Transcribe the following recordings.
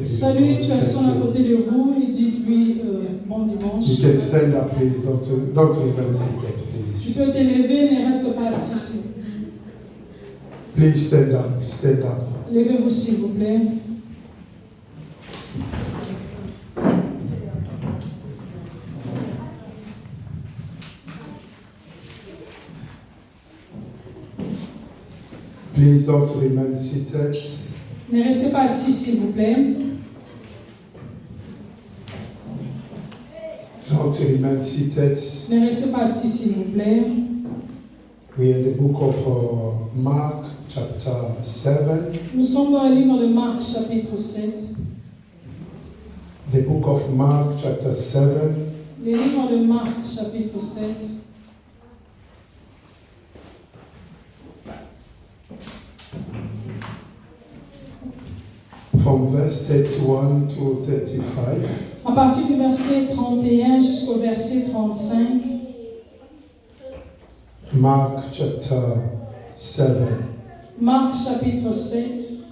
Salut une personne à côté de vous et dites-lui bon dimanche. You can stand up, please. Don't remain seated, please. Tu peux te lever, ne reste pas assis. Please stand up. Stand up. Levez-vous s'il vous plaît. Please don't remain seated. Ne restez pas assis s'il vous plaît. Don't remain seated. Ne restez pas assis s'il vous plaît. We are in the book of Mark, chapter 7. Nous sommes dans le livre de Marc, chapitre 7. The book of Mark, chapter 7. Le livre de Marc, chapitre 7. From verse 31 to 35. À partir du verset 31 jusqu'au verset 35. Mark chapter 7. Marc chapitre 7.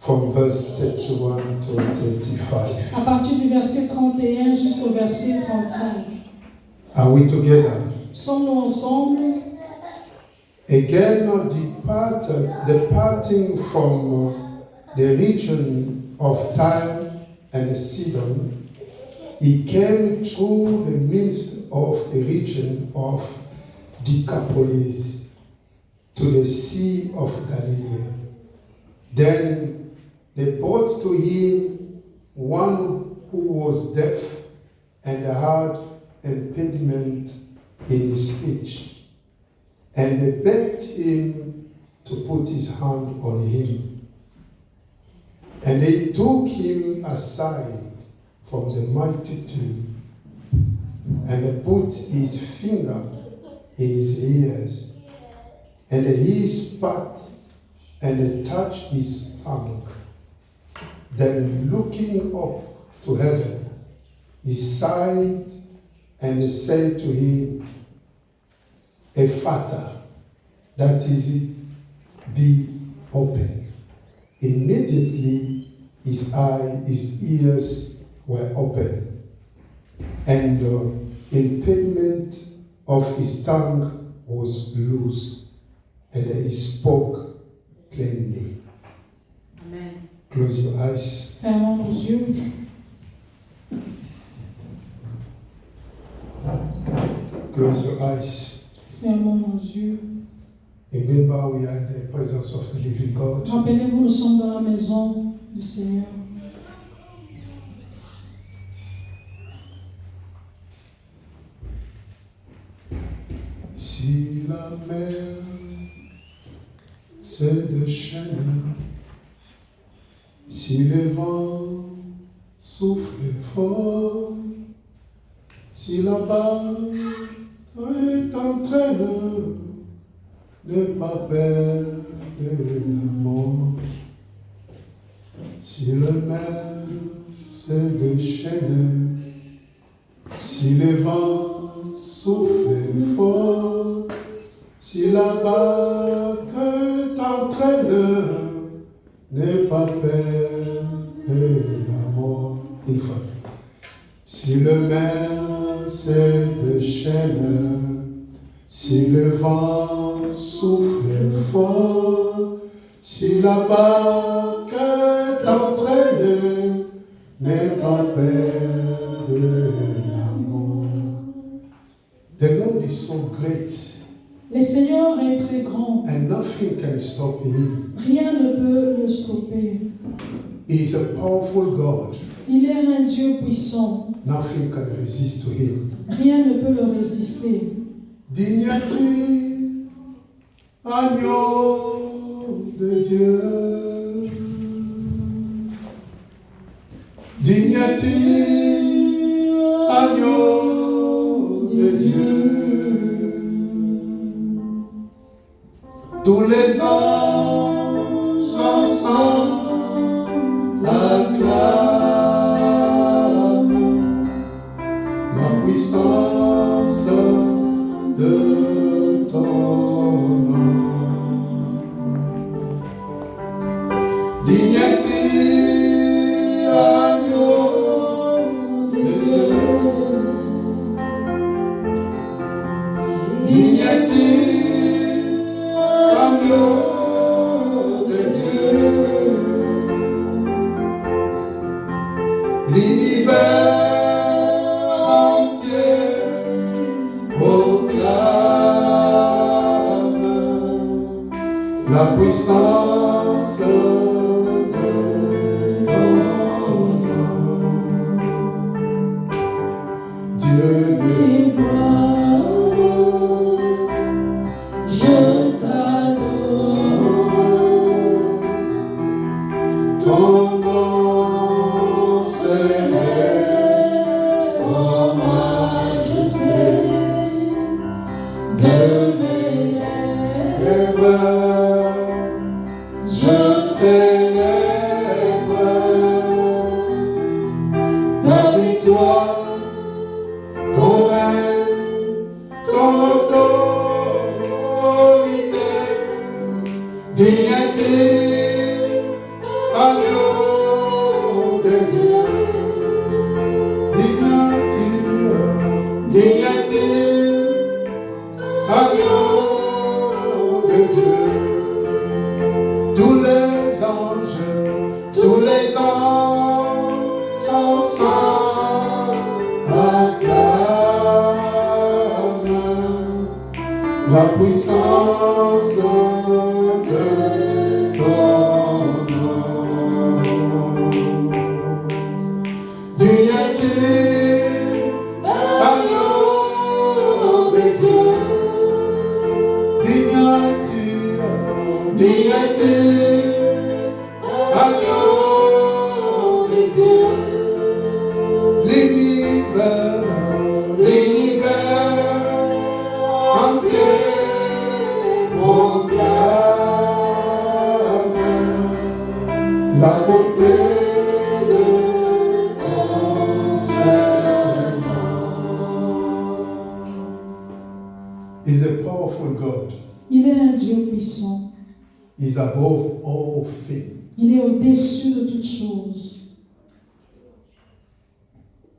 From verse 31 to 35. À partir du verset 31 jusqu'au verset 35. Are we together? Sommes-nous ensemble? Again, departing from the region of Tyre and Sidon, he came through the midst of the region of Decapolis to the Sea of Galilee. Then they brought to him one who was deaf and had impediment in his speech. And they begged him to put his hand on him. And they took him aside from the multitude, and they put his finger in his ears, and he spat and they touched his stomach. Then looking up to heaven, he sighed and said to him, Ephata, that is, be open. Immediately his ears were open, and the impediment of his tongue was loose, and he spoke plainly. Amen. Close your eyes. Fermons nos yeux. Close your eyes. Fermons nos yeux. Remember, we are in the presence of the living God. Rappelez-vous, nous sommes dans la maison du Seigneur. Si la mer se déchaîne, si le vent souffle fort, si la barque est en train de ne pas perdre la mort, si le mer se déchaîne, si le vent souffle fort, si la barque est en train de ne pas perdre la mort, une fois. Si le mer se déchaîne, si le vent souffle fort, si la barque est en train de ne pas perdre l'amour. The Lord is so great. Le Seigneur est très grand. And nothing can stop him. Rien ne peut le stopper. He is a powerful God. Il est un Dieu puissant. Nothing can resist to him. Rien ne peut le résister. Dignité, agneau de Dieu. Dignité, agneau de Dieu. Tous les anges ensemble t'acclament. La puissance de ton nom. Digne-tu, agneau de Dieu. Digne-tu, agneau de Dieu. L'univers entier proclame la puissance de ton nom. Dieu de Je t'adore. ton nom s'élève Oh, majesté de mes lèvres, je célèbre ta victoire, ton règne, ton autorité. Digne-tu, agneau de Dieu. Digne-tu, digne-tu, agneau de Dieu. Tous les anges ensemble acclament la puissance de ton nom. Digne-tu, agneau de Dieu. Digne-tu, digne-tu, agneau de Dieu. L'univers entier proclame la beauté de ton Seigneur. He's a powerful God. Il est un Dieu puissant. He's above all things. Il est au-dessus de toutes choses.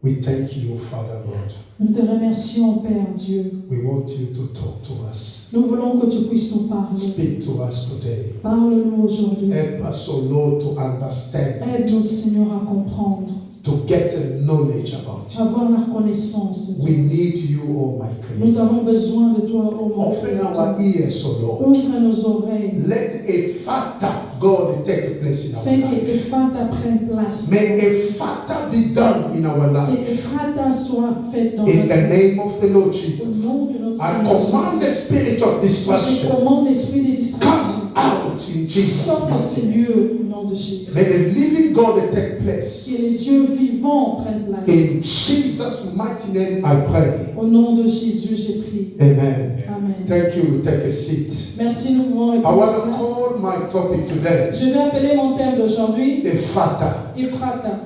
We thank you, Father God. Nous te remercions, Père Dieu. We want you to talk to us. Nous voulons que tu puisses nous parler. Speak to us today. Parle-nous aujourd'hui. Help us, O Lord, to understand, Aide-nous, Seigneur, à comprendre, to get a knowledge about you. avoir la connaissance de We toi. need you, oh my Nous Creator. avons besoin de toi, ô mon Open our Créateur. ears, O Lord. Ouvre nos oreilles. Let a factor, God, take place in our Fais que life. Ephrata prenne place. May a factor be done in our Que life. Ephrata soit faite dans In notre the vie. name of the Lord Au Jesus. nom de notre I Seigneur command the Jésus. spirit of Je distraction. commande l'esprit de distraction. Come out in Jesus' Sors de ces name. lieux au nom de Jésus. May the living God take Que place. les dieux vivants prennent place. In Jesus' mighty name I pray. Au nom de Jésus, j'ai prié. Amen. Amen. Thank you. We take a seat. Merci, nous pouvons I répondre want à to place. call my topic today Je vais appeler mon thème d'aujourd'hui Ephrata. Ephrata.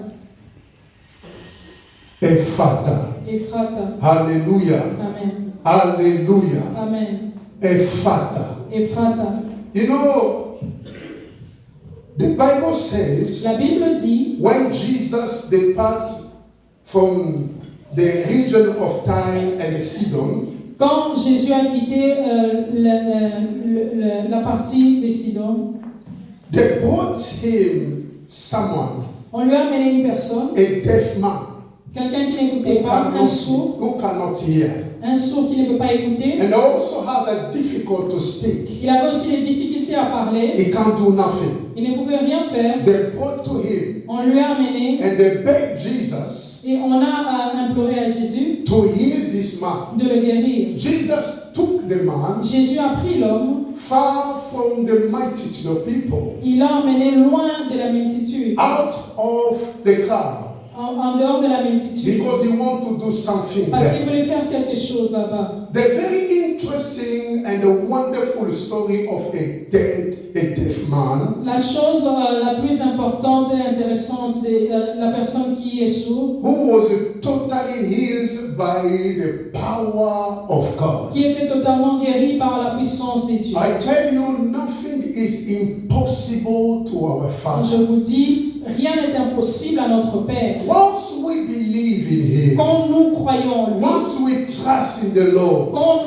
Ephrata. Ephrata. Hallelujah. Amen. Hallelujah. Amen. Ephrata. Ephrata. You know, the Bible says La Bible dit, when Jesus departed from the region of Tyre and Sidon, quand Jésus a quitté la partie des Sidon, they brought him someone, on lui a amené une personne, a deaf man, quelqu'un qui n'écoutait pas, who cannot hear, un sourd qui ne peut pas écouter. and also has a difficult to speak. Il avait aussi des difficultés à parler. He can't do nothing. Il ne pouvait rien faire. They brought to him On lui a amené and they begged Jesus et on a imploré à Jésus to heal this man. de le guérir. Jesus took the man Jésus a pris l'homme, far from the multitude of people, il l'a emmené loin de la multitude, out of the crowd, en dehors de la multitude, because he wanted to do something parce qu'il there. voulait faire quelque chose là-bas. The very interesting and a wonderful story of a deaf man La chose la plus importante importante et intéressante de la personne qui est sourde, who was totally healed by the power of God. qui était totalement guérie par la puissance de Dieu. I tell you, nothing is impossible to our Et Father. je vous dis, rien n'est impossible à notre Père. Once we believe in Him, Quand nous croyons en lui, once we trust in the Lord, quand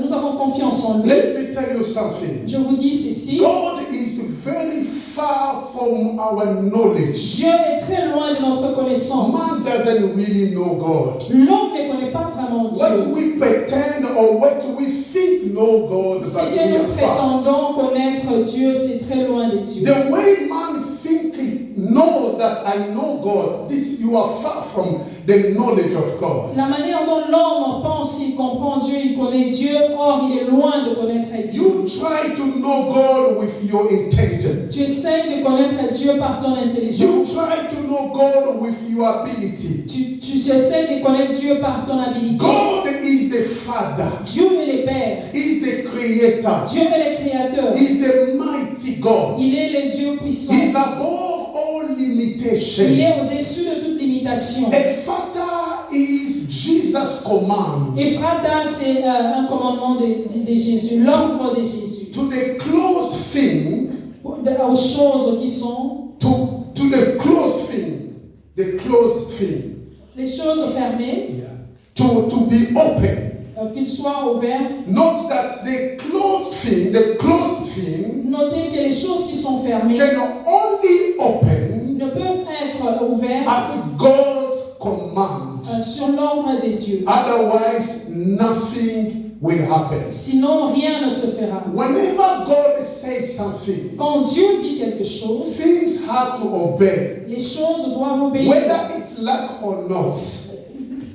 nous avons confiance en lui, let me tell you something. je vous dis ceci, God is very far from our knowledge. Dieu est très loin de notre connaissance. Man doesn't really know God. L'homme ne connaît pas vraiment What Dieu. we pretend or what we think know God, Ce but que we nous are far. prétendons connaître Dieu, c'est très loin de Dieu. The way man think he knows that I know God, this you are far from the knowledge of God. La manière dont l'homme pense qu'il comprend Dieu, il connaît Dieu, or il est loin de connaître Dieu. You try to know God with your intelligence. Tu essayes de connaître Dieu par ton You intelligence. try to know God with your ability. Tu essaies de connaître Dieu par ton habilité. God is the Father. Dieu est le Père. He's the Creator. Dieu est le Créateur. He's the mighty God. Il est le Dieu puissant. He's above all Il limitation. est au-dessus de toute limitation. A Father is Jesus' command Ephrata, c'est un commandement de Jésus, l'ordre de Jésus. to the closed thing, Aux choses qui sont to the closed thing, the closed thing, les choses fermées, to be open. qu'ils soient ouverts. Note that the closed thing Notez que les choses qui sont fermées can only open ne peuvent être ouvertes at God's command. sur l'ordre de Dieu. Otherwise, nothing will happen. Sinon, rien ne se fera. Whenever God says something, Quand Dieu dit quelque chose, things have to obey, les choses doivent obéir, whether it's luck or not.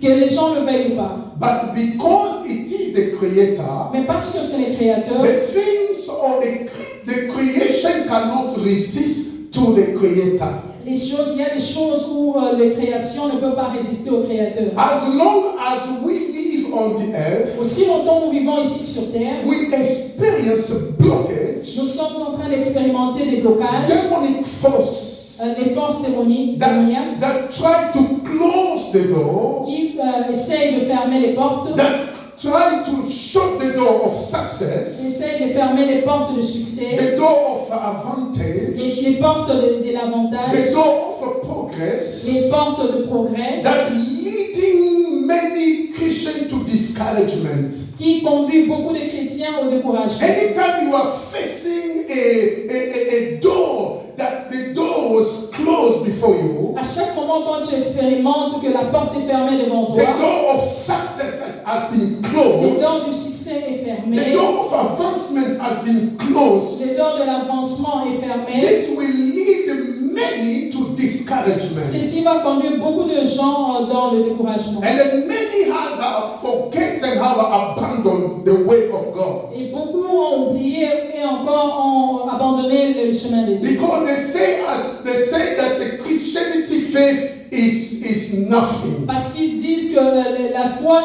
que les gens le veuillent ou pas. But because it is the Creator, Mais parce que c'est le Créateur, the things or the creation cannot resist to the Creator. il y a des choses où les créations ne peuvent pas résister au Créateur. As long as we live on the earth, Aussi longtemps nous vivons ici sur Terre, we experience blockage, nous sommes en train d'expérimenter des blocages, demonic force des forces démoniaques that try to close the door, qui essayent de fermer les portes, that try to shut the door of success, essayent de fermer les portes de succès, the door of advantage, les portes de l'avantage, the door of progress, les portes de progrès, that leading many Christians to discouragement. qui conduit beaucoup de chrétiens au découragement. Anytime you are facing a door, that the door was closed before you, À chaque moment quand tu expérimentes que la porte est fermée devant the toi, door of success has been les closed, dents du succès est the fermé, door of advancement has been closed, les dents de l'avancement est fermé. this will lead many to discouragement. Ceci va conduire beaucoup de gens dans le découragement. And then many has forgotten how to abandon the way of God. Et beaucoup ont oublié et encore ont abandonné le chemin de Dieu. Because they say that the Christianity faith is nothing. Parce qu'ils disent que la foi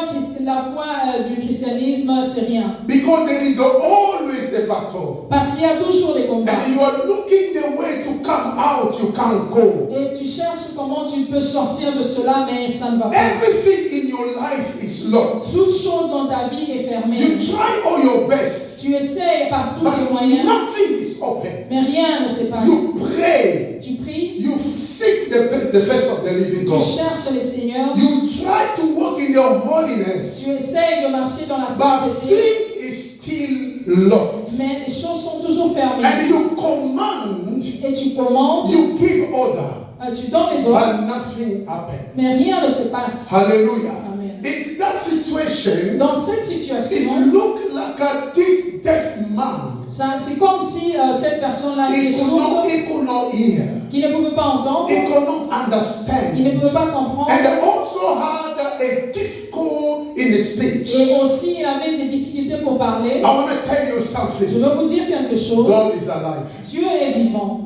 du christianisme, c'est rien. Because there is always the battle. Parce qu'il y a toujours des combats. And you are looking the way to come out, you can't go. Et tu cherches comment tu peux sortir de cela, mais ça ne va pas. Everything in your life is locked. Toute chose dans ta vie est fermée. You try all your best, Tu essaies par tous les but moyens, nothing is open. mais rien ne se passe. You pray, Tu pries, you seek the face of the living tu God. cherches le Seigneur, You try to walk in your holiness, tu essaies de marcher dans la but sainteté, thing is still locked. mais les choses sont toujours fermées. And you command, Et tu commandes, you give order, tu donnes les ordres, but nothing happens. mais rien ne se passe. Hallelujah. Amen. In that situation, Dans cette it situation, looked like this deaf man. c'est comme si cette personne-là qui est sourde, He could not hear. qui ne pouvait pas entendre, He could not il ne understand. pouvait pas comprendre, And also had a difficult in speech. et aussi il avait des difficultés pour parler. I want to tell you Je something. veux vous dire quelque chose. God is alive. Dieu est vivant.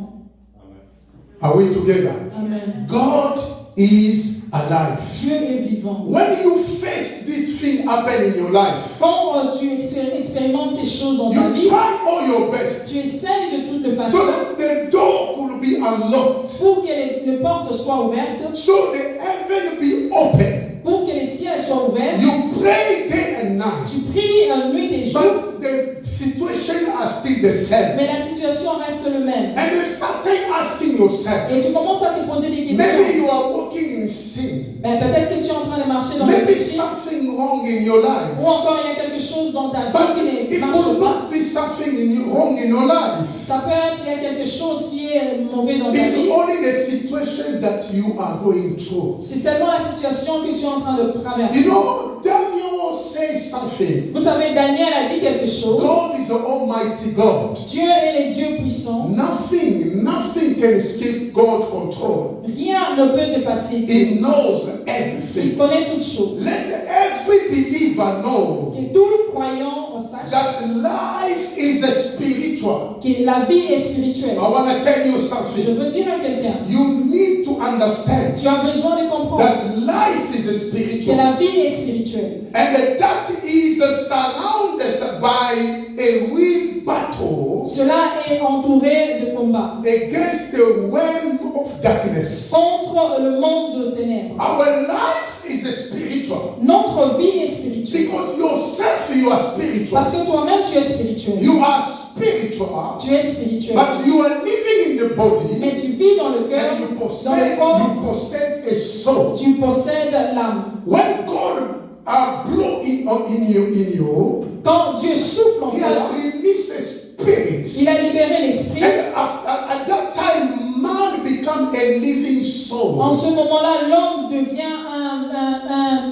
Are we together? Amen. God is alive. Dieu est vivant. When you face this thing happen in your life, Quand tu expérimentes ces choses dans ta you vie, try all your best tu essaies de toutes les so façons that the door could be unlocked, pour que les portes soient ouvertes, so the heaven be open. pour que les ciels soient ouverts. You pray day and night, Tu pries nuit et jour, but the situation are still the same. mais la situation reste le même. And you start asking yourself, Et tu commences à te poser des questions. maybe you are walking in sin. Ben, peut-être que tu es en train de marcher dans le Maybe péché, something wrong in your life. ou encore il y a quelque chose dans ta But vie qui it ne marche will pas. not be something wrong in your life. Ça peut être il y a quelque chose qui est mauvais dans ta It's vie. only the situation that you are going through. C'est seulement la situation que tu es en train de traverser. You know, Daniel says something. Vous savez, Daniel a dit quelque chose. God is the Almighty God. Dieu est le Dieu puissant. Nothing can escape God's control. Rien ne peut dépasser Dieu. He knows Il everything. connaît toutes choses. Let every believer know Que tout croyant sache that life is a spiritual. que la vie est spirituelle. I want to tell you Je something. veux dire à quelqu'un, You need to understand tu as besoin de comprendre that life is a que spiritual. la vie est spirituelle. And that is surrounded by a real battle Cela est entouré de combats against the realm of darkness. contre le monde de ténèbres. Our life is a spiritual. Notre vie est spirituelle. Because yourself, you are spiritual. Parce que toi-même, tu es spirituel. You are spiritual, Tu es spirituel. but you are living in the body Mais tu vis dans le cœur, and dans le corps, you possess a soul. tu possèdes l'âme. When God blow in you, Quand Dieu souffle en He toi, has released a spirit. il a libéré l'esprit. And at that time, man become a living soul. En ce moment-là, l'homme devient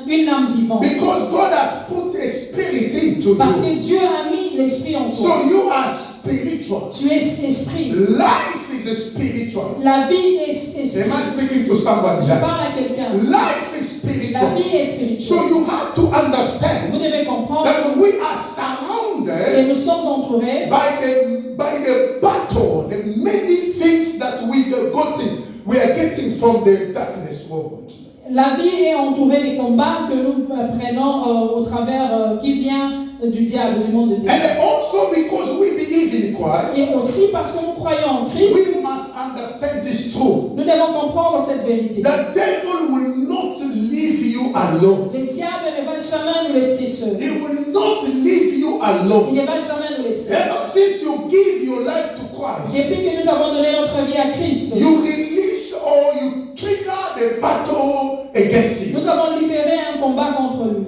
une âme vivante. Because God has put a spirit into Parce you. que Dieu a mis l'esprit en toi. So you are spiritual. Tu es esprit. Life is a spiritual. La vie est esprit. Am I speaking to somebody? Je parle à quelqu'un. Life is La spiritual. vie est So spirituelle. you have to Vous understand devez comprendre that we are que surrounded nous sommes entourés by the battle, the many things that we are getting from the darkness world. La vie est entourée des combats que nous prenons au travers qui vient du diable, du monde de ténèbres. And also because we believe in Et Christ, aussi parce que nous croyons en Christ, we must understand this truth. nous devons comprendre cette vérité. The devil will not leave you alone. Le diable ne va jamais nous laisser seuls. He will not leave you alone. Il ne va jamais nous laisser. Ever since you give your life to Christ, Depuis que nous avons donné notre vie à Christ, you release or you trigger the battle against him. nous avons libéré un combat contre lui.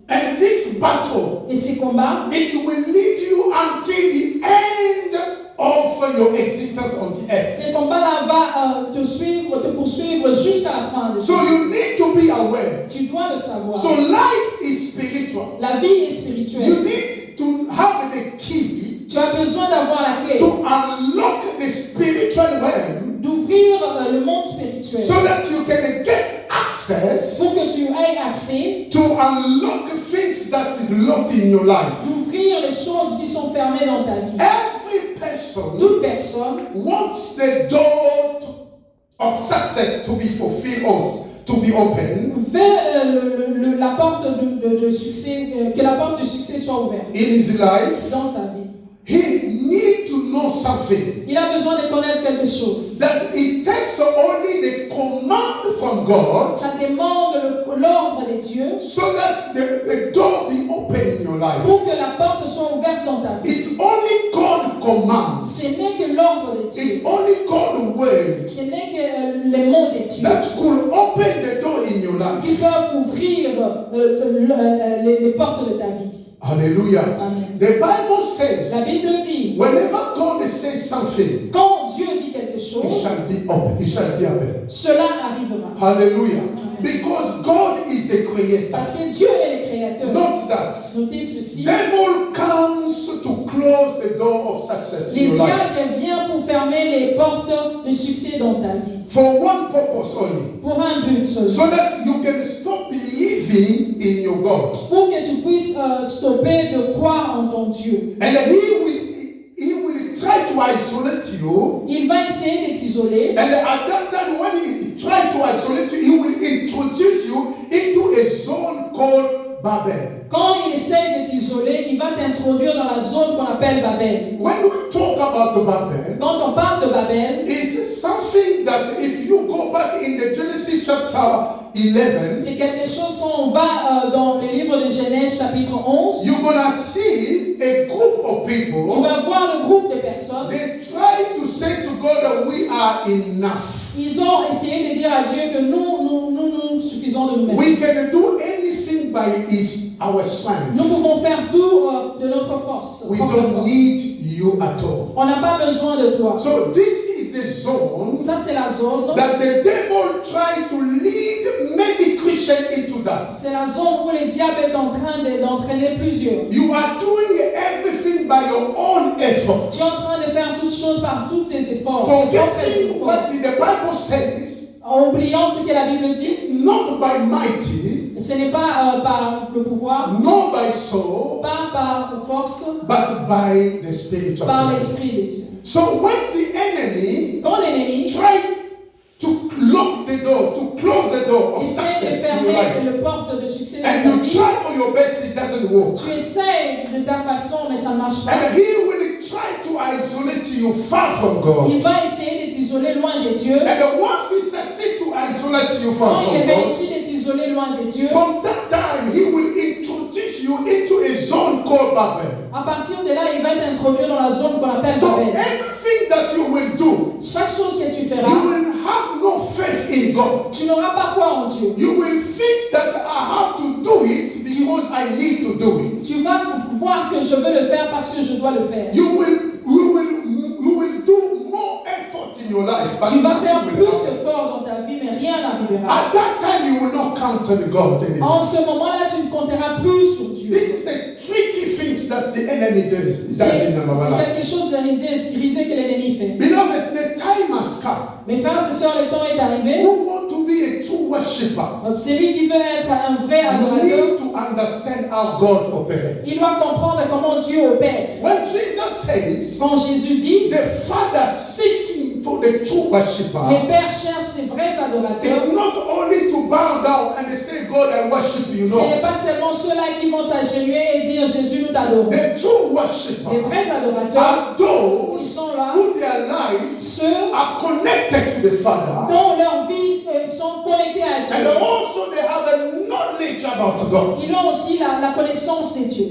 And this battle, Et ces combats, it will lead you until the end of your existence on the earth. ces combats-là vont te poursuivre jusqu'à la fin de So ta vie. you need to be aware. Tu dois le savoir. So life is spiritual. La vie est You spirituelle. need to have the key Tu as besoin d'avoir la clé, to unlock the spiritual realm d'ouvrir le monde spirituel, so that you can get access pour que tu aies accès, to unlock things that is locked in your life. d'ouvrir les choses qui sont fermées dans ta vie. Every person Toute personne wants the door of success to be fulfilled or to be open veut la porte de succès, que la porte du succès soit ouverte in his life. dans sa vie. He needs to know something. Il a besoin de connaître quelque chose. That it takes only the command from God Ça demande l'ordre de Dieu so that the door be open in your life. pour que la porte soit ouverte dans ta vie. It's only God commands. Ce n'est que l'ordre de Dieu. It's only God words Ce n'est que les mots de Dieu that could open the door in your qui life. peuvent ouvrir les portes de ta vie. Hallelujah. Amen. The Bible La says, Bible dit, whenever God says something, quand Dieu dit quelque it chose, shall be open. It shall be open. cela arrivera. Hallelujah. Because God is the creator. Parce que Dieu est le créateur. Not that. Notez ceci. Devil comes to close the door of success in Le your life. diable vient pour fermer les portes de succès dans ta vie. For one purpose only. Pour un but seul. So that you can stop believing in your God. Pour que tu puisses stopper de croire en ton Dieu. And he will try to isolate you. Il va essayer de t'isoler. And at that time when he tries to isolate you, he will introduce you into a zone called Babel. Quand il essaie de t'isoler, il va t'introduire dans la zone qu'on appelle Babel. When we talk about the Babel, Quand on parle de Babel, it's something that if you go back in the Genesis chapter 11, c'est quelque chose quand on va dans le livre de Genèse chapitre 11, you're gonna see a group of tu people. vas voir le groupe de personnes. They try to say to God that we are enough. Ils ont essayé de dire à Dieu que nous suffisons de nous-mêmes. We can do anything by our strength. Nous pouvons faire tout de notre force. We propre don't force. need you at all. On n'a pas besoin de toi. So this is the zone Ça, c'est la zone. that the devil tried to lead many Christians into that. C'est la zone où le diable est en train d'entraîner plusieurs. You are doing everything by your own effort. Tu es en train de faire toutes choses par tous tes efforts. tes propres Forgetting efforts. what the Bible says, En oubliant ce que la Bible dit, not by mighty, ce n'est pas par le pouvoir, nor by soul, pas par force, but by the Spirit of par God. l'Esprit de Dieu. So when the enemy Quand l'ennemi tried to lock the door, to close the door of essaie de success in your fermer life, le porte de succès dans and ta you vie, try on your best, it doesn't work. tu essaies de ta façon, mais ça ne marche pas. And he will try to isolate you far from God. Il va essayer de t'isoler loin de Dieu. And once he succeeds to isolate you far Quand from il God, réussit de t'isoler loin de Dieu, from that time he will introduce you into a zone called Babel. à partir de là, il va t'introduire dans la zone qu'on appelle So Babel. everything that you will do, Chaque chose que tu you feras, will have no faith in God. tu n'auras pas foi en Dieu. You will think that I have to do it because I need to do it. Tu vas voir que je veux le faire parce que je dois le faire. You will do more effort in your life, but Tu vas faire nothing plus will happen. d'efforts dans ta vie, mais rien n'arrivera. At that time, you will not count on God anymore. En ce moment-là, tu ne compteras plus sur Dieu. This is a tricky thing that the enemy does C'est in our life. quelque chose de grisé que l'ennemi fait. Beloved, the time has come. Mes frères et sœurs, le temps est arrivé. Who want to be a true worshiper Celui qui veut être un vrai adorateur, need to understand how God operates. il doit comprendre comment Dieu opère. When Jesus says, Quand Jésus dit, the Father seeking for the true worshiper, les pères cherchent les vrais adorateurs, it's not only to bow down and say, God, I worship you. ce No. n'est pas seulement ceux-là qui vont s'agenouiller et dire Jésus, nous t'adorons. The true Les worshiper vrais adorateurs, are those s'ils sont là, who their lives ceux are connected to the Father, dont leur vie sont connectés à and Dieu. also they have a knowledge about God. Ils ont aussi la connaissance de Dieu.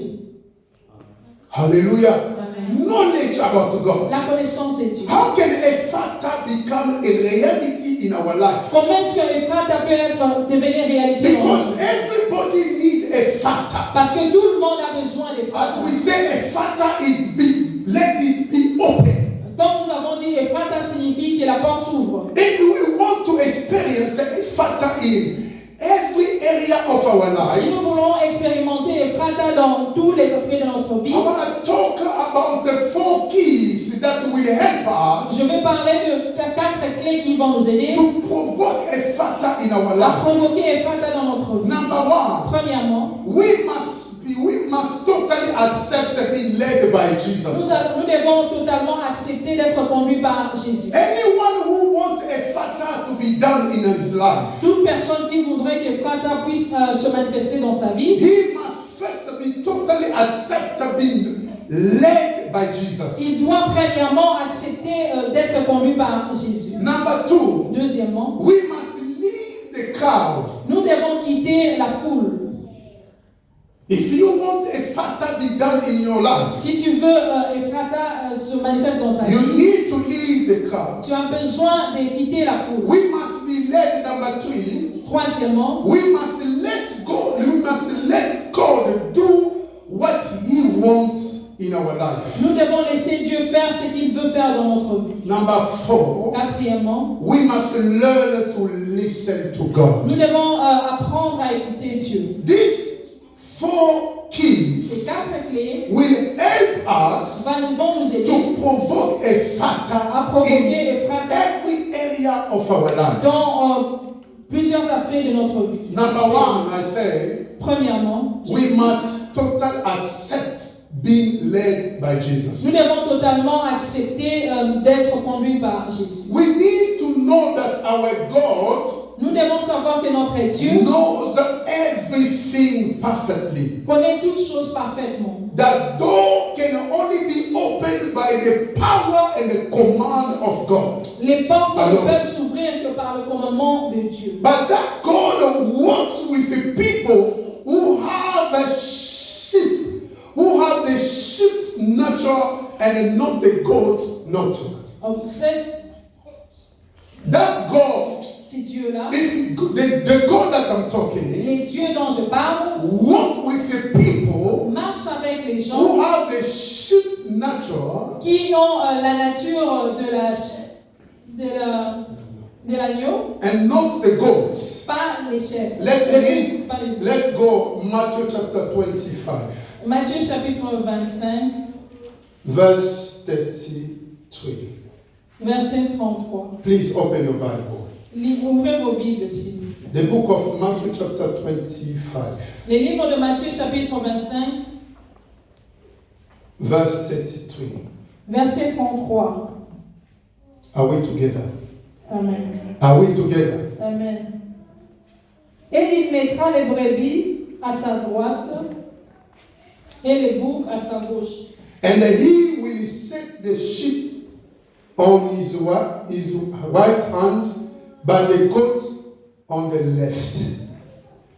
Hallelujah. Amen. Knowledge about God. La connaissance de Dieu. How can a factor become a reality in our life? Comment est-ce que Ephrata peut devenir réalité dans Because notre vie? everybody needs a factor. Parce que tout le monde a besoin d'Ephrata. As we say, a factor is big. Let it be open. Comme nous avons dit, Ephrata signifie que la porte s'ouvre. If we want to experience a factor in every area of our Si life, nous voulons expérimenter Ephrata dans tous les aspects de notre vie, I want to talk about the 4 keys that will help je vais us parler de 4 clés qui vont nous aider to provoke a factor in our à life. provoquer Ephrata dans notre vie. Number 1, Premièrement, we must totally accept being led by Jesus. nous devons totalement accepter d'être conduits par Jésus. Anyone who wants a factor to be done in his life, Toute personne qui voudrait qu'Ephrata puisse se manifester dans sa vie, he must first be totally accept being led by Jesus. il doit premièrement accepter d'être conduit par Jésus. Number 2, Deuxièmement, we must leave the crowd. nous devons quitter la foule. If you want a factor be done in your life, Si tu veux Ephrata se manifeste dans ta you vie, need to leave the crowd. tu as besoin de quitter la foule. We must be led. Number 3, Troisièmement, we must let go. We must let God do what He wants in our life. nous devons laisser Dieu faire ce qu'il veut faire dans notre vie. Number 4, Quatrièmement, we must learn to listen to God. nous devons apprendre à écouter Dieu. These 4 Ces keys 4 clés will help us vont nous aider to provoke a à factor provoquer in Ephrata every area of our life. dans plusieurs aspects de notre vie. Number 1, I say, Premièrement, we must totally accept being led by Jesus. nous devons totalement accepter d'être conduits par Jésus. We need to know that our God Nous devons savoir que notre Dieu knows everything perfectly. connaît toutes choses parfaitement. That door can only be opened by the power and the command of God. Les portes ne Alors. peuvent s'ouvrir que par le commandement de Dieu. But that God works with the people who have the sheep, who have the sheep's nature and not the goat's nature. Donc, That God, ces dieux-là, the God that I'm talking, les dieux dont je parle, work with the people marchent avec les who gens have the sheep nature qui ont la nature de l'agneau, and not the goats. pas les chèvres. Pas les- Let's go Matthew chapter 25, Matthieu chapitre 25, verse 33. verset 33. Please open your Bible. Ouvrez vos Bibles, s'il vous plaît. The book of Matthew chapter 25, Les livres de Matthieu chapitre 25, verse 33. verset 33. Are we together? Amen. Are we together? Amen. Et il mettra les brebis à sa droite et les boucs à sa gauche. And he will set the sheep on his right hand, but the goat on the left.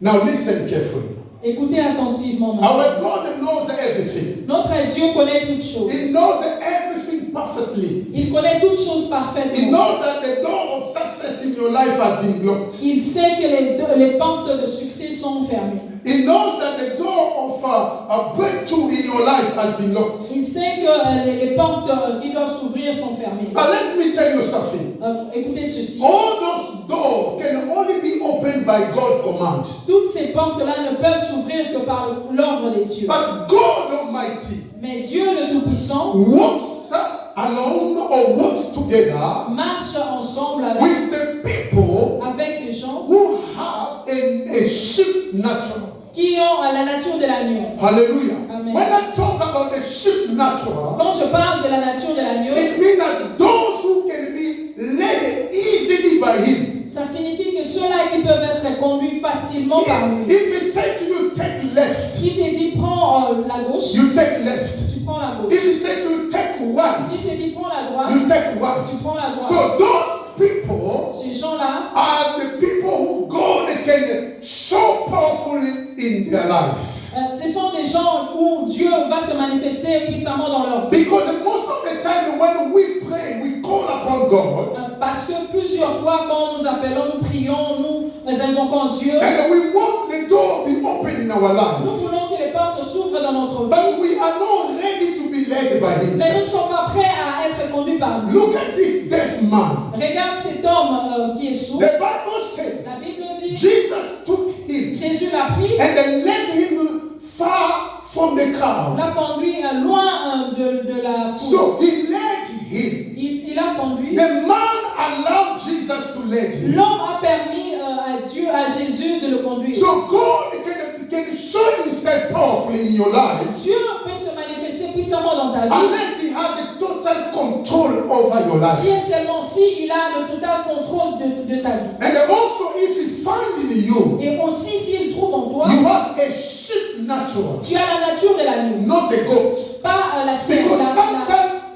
Now listen carefully. Écoutez attentivement maintenant. Our God knows everything. Notre Dieu connaît toutes choses. He knows everything perfectly. Il connaît toutes choses He parfaitement. knows that the door of success in your life has been blocked. Il sait que les portes de succès sont fermées. He knows that the door of a breakthrough in your life has been locked. Il sait que les portes qui doivent s'ouvrir sont fermées. But let me tell you something. Écoutez ceci. All those doors can only be opened by God's command. Toutes ces portes-là ne peuvent s'ouvrir que par l'ordre des dieux. But God Almighty Mais Dieu le Tout-Puissant works alone or works together marche ensemble with the people avec des gens who have a sheep nature. qui ont la nature de l'agneau. Hallelujah. Amen. When I talk about the sheep nature, Quand je parle de la nature de l'agneau, it means that those who can be led easily by him. ça signifie que ceux-là qui peuvent être conduits facilement par lui. If he said to you, take left, Si tu dis prends la gauche, you take left. tu prends la gauche. If he said to you, take right, Si tu dis prends la droite, you take right. tu prends la droite. So those people Ces gens-là are the people who God can show powerfully in their life. Ce sont des gens où Dieu va se manifester puissamment dans leur vie. Because most of the time when we pray, we call upon God, Parce que plusieurs fois, quand nous appelons, nous prions, nous invoquons Dieu, and we want the door be open in our life. nous voulons que les portes s'ouvrent dans notre vie. But we are not ready to be led by Mais nous ne himself. sommes pas prêts à être conduits par lui. Look at this deaf man. Regarde cet homme qui est sourd. The Bible La says Bible dit, Jesus took him Jésus l'a pris, and then led him far from the crowd. l'a conduit loin de la foule. So he led him. Il a conduit. The man allowed Jesus to lead him. L'homme a permis à Jésus de le conduire. So God can show himself powerfully in your life Dieu peut se manifester puissamment dans ta vie. unless he has a total control over your life. Si et seulement si il a le total contrôle de ta vie. And also if he find in you, Et aussi s'il trouve en toi, you have a sheep nature, tu as la nature de l'agneau, not a goat. pas la chair. Because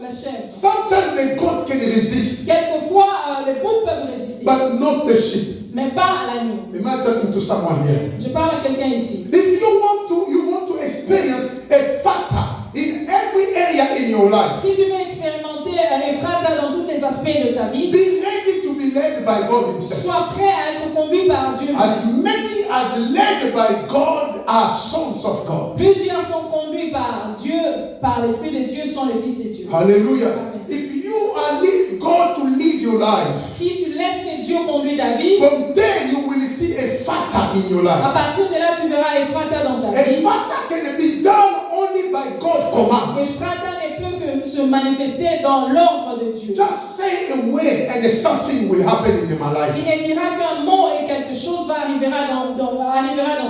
La chair. sometimes the goat can resist, Quelquefois, les boucs peuvent résister, but not the sheep. mais pas l'agneau. Am I talking to someone here? Je parle à quelqu'un ici. If you want to experience a factor in every area in your life, Si tu veux expérimenter Ephrata dans tous les aspects de ta vie, be ready to be led by God himself. sois prêt à être conduit par Dieu. As many as led by God are sons of God. Plusieurs sont conduits par Dieu, par l'Esprit de Dieu, sont les fils de Dieu. Hallelujah. Amen. If you leave God to lead your life, Si tu laisses que Dieu conduise ta vie, from there you will see a factor in your à life. partir de là, tu verras Ephrata dans ta A vie. factor can be done only by God's command. Ephrata ne peut que se manifester dans l'ordre de Dieu. Just say a word and something will happen in my life. Il ne dira qu'un mot et quelque chose arrivera dans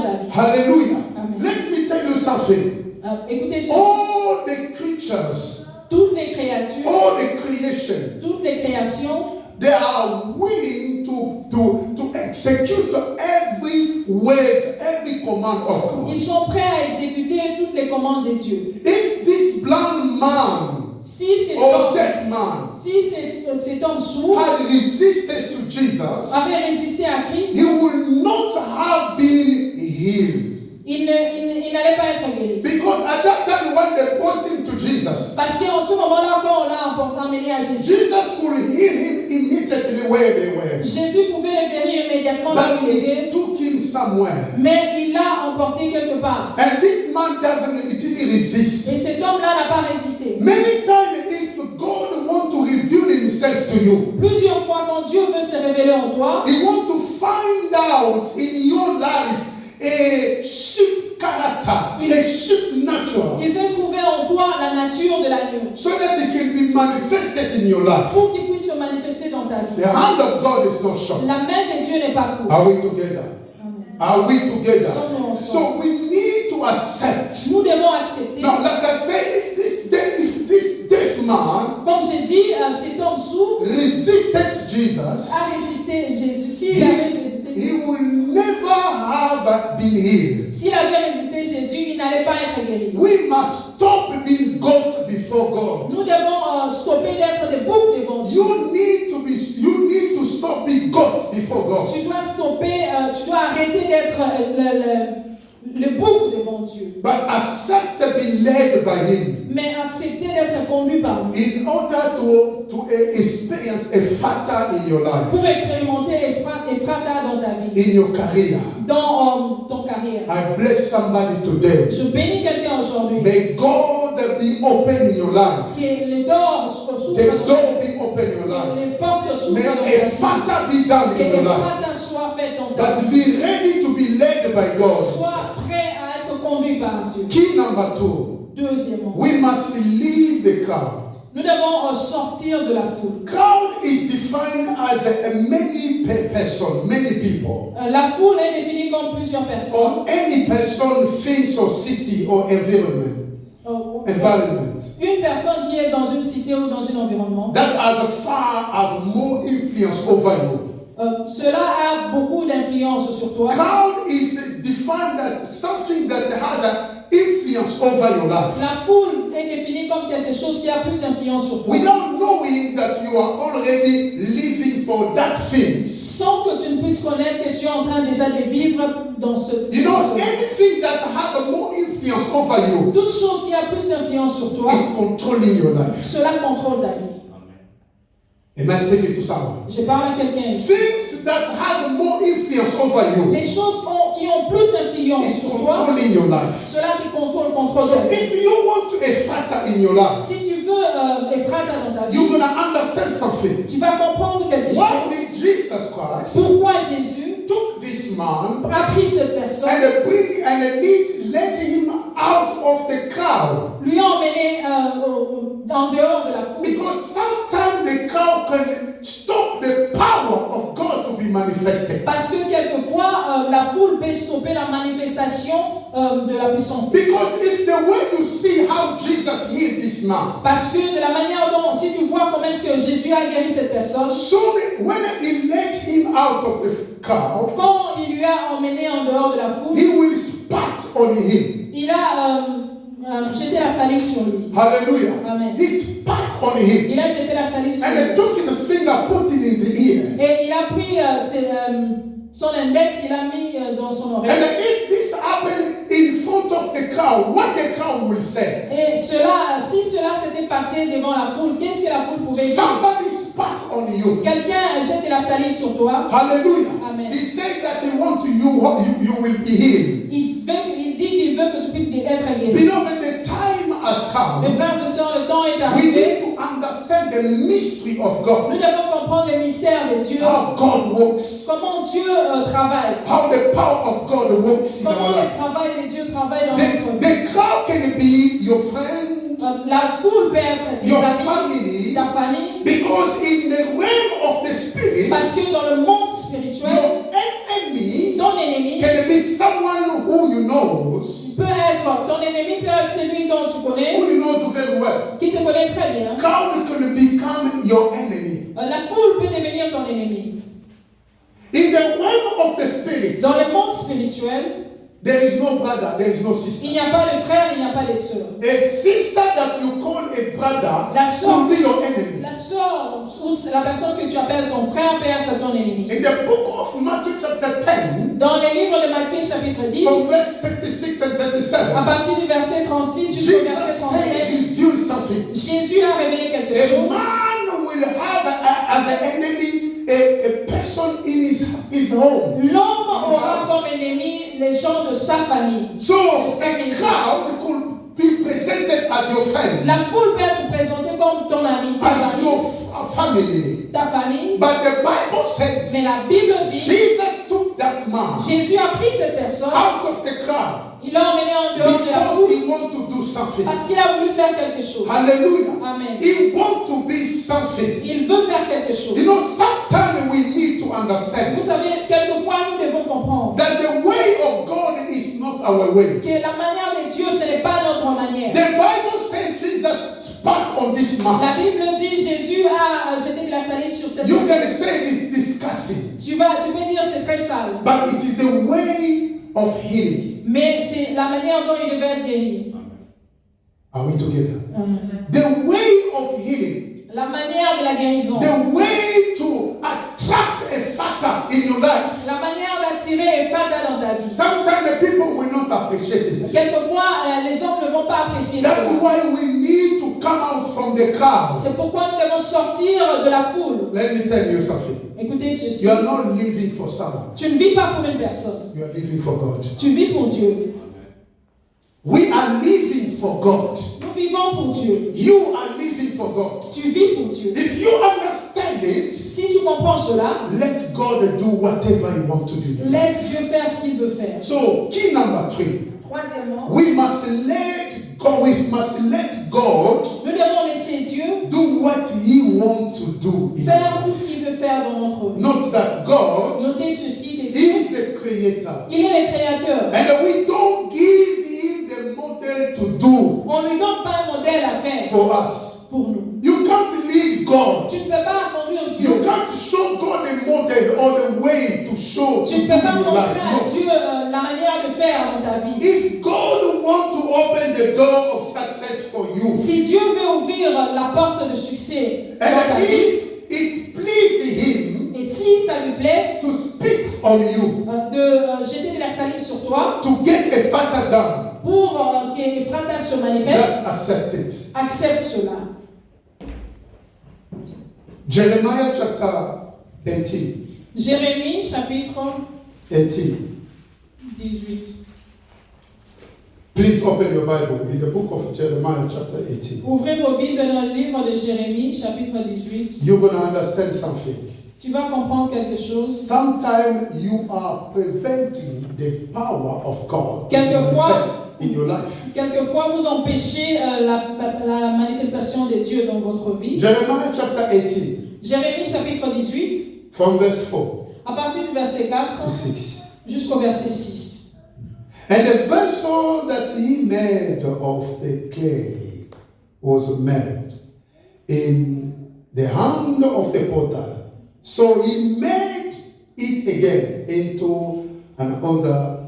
ta vie. Hallelujah. Amen. Let me tell you something. Écoutez ceci. All the creatures, Toutes les créatures, all the creation, toutes les créations they are willing to execute every word, every command of God. Ils sont prêts à exécuter toutes les commandes de Dieu. If this blind man Si cet or homme, deaf man si cet homme sourd had resisted to Jesus, avait résisté à Christ, he would not have been healed. il n'allait pas être guéri. Because at that time when they brought him to Jesus, Parce qu'en ce moment-là, quand on l'a emmené à Jésus, Jesus could heal him immediately where they were. Jésus pouvait le guérir immédiatement là But où il he était, took him somewhere. mais il l'a emporté quelque part. And this man he didn't resist. Et cet homme-là n'a pas résisté. Many times if God wants to reveal himself to you, Plusieurs fois, quand Dieu veut se révéler en toi, he wants to find out in your life a sheep character, a sheep nature, il veut trouver en toi la nature de l'agneau so that it can be manifested in your life. pour qu'il puisse se manifester dans ta vie. The hand of God is not short. La main de Dieu n'est pas courte. Are we together? Amen. Are we together? Sommes-nous ensemble. So we need to accept. Nous devons accepter. Now, like I say, if this deaf man Comme j'ai dit, cet homme sourd resisted Jesus, a résisté Jésus. S'il avait résisté he Jésus, will never have been healed. s'il avait résisté Jésus, il n'allait pas être guéri. We must stop being God before God. Nous devons stopper d'être des boucs devant Dieu. You need to stop being God before God. Tu dois stopper, tu dois arrêter d'être le bouc devant Dieu. But accept being led by Him Mais accepter d'être conduit par lui. in order to experience a factor in your life, Pour expérimenter Ephrata dans ta vie, in your career. dans ton carrière. I bless somebody today. Je bénis quelqu'un aujourd'hui. May God be open in your life. Que les doors s'ouvrent The dans ta door vie. be open in your life. Les portes s'ouvrent May dans ta a vie. factor be done Que in your life. Ephrata soit fait dans ta But vie. be ready to be led by God. Sois prêt à être conduit par Dieu. Key number 2. Deuxièmement, We must leave the crowd. nous devons sortir de la foule. Crowd is defined as a many person, many people, La foule est définie comme plusieurs personnes. or any person, things, or city, or environment. Une personne qui est dans une cité ou dans un environnement. That has more influence over you. Cela a beaucoup d'influence sur toi. Crowd is defined as something that has an influence over your life. La foule est définie comme quelque chose qui a plus d'influence sur toi. Without knowing that you are already living for that thing. Sans que tu ne puisses connaître que tu es en train déjà de vivre dans ce You know, anything that has a more influence over you toute chose qui a plus d'influence sur toi, is controlling your life. cela contrôle ta vie. Am I speaking to someone? Je parle à quelqu'un. Things that has more influence over you Les choses qui ont plus d'influence is sur toi, controlling your life. cela te contrôle ta So vie. if you want to a factor in your life, Si tu veux Ephrata dans ta vie, you're gonna understand something. tu vas comprendre quelque Why chose. did Jesus Christ Pourquoi Jésus took this man a pris cette personne, led him out of the crowd? lui a emmené en dehors de la foule? Because sometimes the crowd can stop the power of God to be manifested. Parce que quelquefois, la foule peut stopper la manifestation de la puissance. Because if the way you see how Jesus healed this man, Parce que de la manière dont, si tu vois comment est-ce que Jésus a guéri cette personne, so when he let him out of the crowd, quand il lui a emmené en dehors de la foule, he will spat on him. il a jeté la salive sur lui. Hallelujah. Amen. He spat on him. Il a jeté la salive sur And lui. he took the finger, put it in the ear. Et il a pris son index, il a mis dans son And oreille. if this happened in front of the crowd, what the crowd will say? Et cela, si cela s'était passé devant la foule, qu'est-ce que la foule pouvait dire? Somebody spat on you. Quelqu'un jette de la salive sur toi. Hallelujah. Amen. He said that he wants you will be healed. Il dit qu'il veut que tu puisses être guéri. Beloved, the time has come. Mes frères et sœurs, le temps est We arrivé. need to understand the mystery of God. Nous devons comprendre le mystère de Dieu. How God works. Comment Dieu travaille. How the power of God works in our Comment le life. travail de Dieu travaille dans notre vie. The crowd can be your friend, La foule peut être tes your amis, family, ta famille. because in the realm of the spirit, Parce que dans le monde spirituel, your enemy ton ennemi can be someone who you know peut être, ton ennemi peut être celui dont tu connais, very well. qui te connaît très bien. Crowd can become your enemy. La foule peut devenir ton ennemi. In In the realm of the spirit, Dans le monde spirituel, there is no brother, there is no il sister. n'y a pas de frères, il n'y a pas de sœurs. A sister that you call a brother La sœur, will be your enemy. la sœur ou la personne que tu appelles ton frère peut être ton ennemi. In the book of Matthew chapter 10, Dans le livre de Matthieu chapitre 10, from verse 36 and à 37, partir du verset 36 jusqu'au verset Jesus 37, said, revealed something. Jésus a révélé quelque A chose. man will have as an enemy a person in his home. L'homme aura comme ennemi les gens de sa famille. So de sa a maison. crowd could be presented as your friend, La foule peut être présentée comme ton ami, as your family. ta famille. But the Bible says Mais la Bible dit, Jesus took that man Jésus a pris cette personne, out of the crowd il l'a emmené en dehors de la because foule he wanted to do something. parce qu'il a voulu faire quelque chose. Hallelujah. Amen. He wants to be something. Il veut faire quelque chose. You know, sometimes we need to understand Vous savez, quelquefois nous devons comprendre that the way of God is not our way. que la manière de Dieu, ce n'est pas notre manière. The Bible says Jesus spat on this man. La Bible dit Jésus a jeté de la salive sur cette You personne. can say it's disgusting, Tu peux dire c'est très sale, but it is the way of healing. mais c'est la manière dont il devait être guéri. Are we together? Amen. The way of healing, La manière de la guérison, the way to attract a factor in your life. la manière d'attirer Ephrata dans ta vie. Sometimes the people will not appreciate it. Quelquefois, les hommes ne vont pas apprécier That's cela. why we need to come out from the crowd. C'est pourquoi nous devons sortir de la foule. Let me tell you something. Écoutez ceci. You are not living for someone. Tu ne vis pas pour une personne. You are living for God. Tu vis pour Dieu. We are living for God. Nous vivons pour Dieu. You are living for God. Tu vis pour Dieu. If you understand it, Si tu comprends cela, let God do whatever He wants to do. laisse Dieu faire ce qu'il veut faire. So, key number 3. Troisièmement, We must let God. We must let God nous devons laisser Dieu do what He wants to do. In our faire tout life. ce qu'il veut faire dans notre vie. Not that God Notez ceci, que Dieu, is the Creator, il est le créateur. and we don't give Him the model to do On ne lui donne pas un modèle à faire for us. pour nous. You can't lead God. Tu ne peux pas conduire Dieu. You can't show God the model or the way to show Tu to ne do peux pas in your montrer life. à No. Dieu la manière de faire dans ta vie. If God wants to open the door of success for you, Si Dieu veut ouvrir la porte de succès dans ta and vie, if it pleases Him et si ça lui plaît to speak on you, de jeter de la salive sur toi to get a factor done, pour que Ephrata se manifeste, just accept it. accepte cela. Jeremiah chapter 18. Jérémie chapitre 18. 18. Please open your Bible in the book of Jeremiah chapter 18. Ouvrez vos Bibles dans le livre de Jérémie chapitre 18. You're going to understand something. Tu vas comprendre quelque chose. Sometimes you are preventing the power of God to Quelquefois- manifest in your life. Quelquefois, vous empêchez la manifestation de Dieu dans votre vie. Jeremiah chapter 18, Jérémie chapitre 18, from verse 4 à partir du verset 4 to 6. jusqu'au verset 6. And the vessel that he made of the clay was made in the hand of the potter. So he made it again into another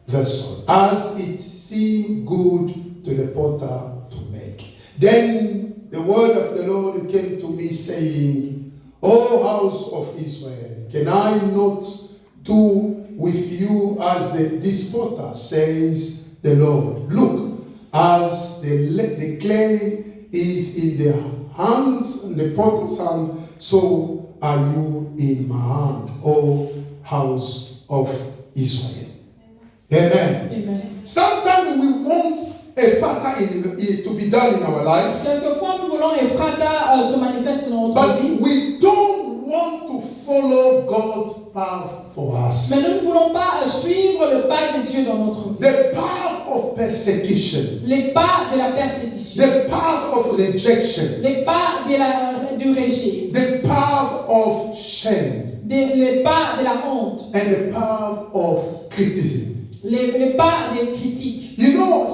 vessel, as it seemed good to the potter to make. Then the word of the Lord came to me, saying, O house of Israel, can I not do with you as this potter, says the Lord? Look, as the clay is in the hands and the potter's hand, so are you in my hand, O house of Israel. Amen. Amen. Sometimes we want a factor to be done in our life, Quelquefois, nous voulons Ephrata se manifeste dans notre vie, but we don't want to follow God's path for us. mais nous ne voulons pas suivre le pas de Dieu dans notre vie. The path of persecution, Les pas de la persécution, the path of rejection, les pas du rejet, the path of shame, les pas de la honte, and the path of criticism. les pas des critiques. You know,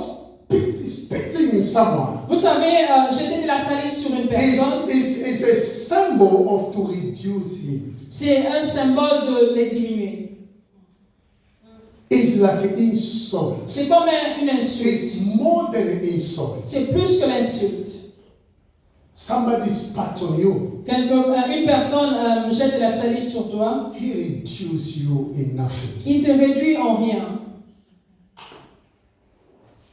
spitting in someone Vous savez, jeter de la salive sur une personne, is a symbol of to reduce him. c'est un symbole de les diminuer. It's like an insult. C'est comme une insulte. It's more than an insult. C'est plus que l'insulte. Somebody spat on you. Une personne jette de la salive sur toi, He reduces you in nothing. il te réduit en rien.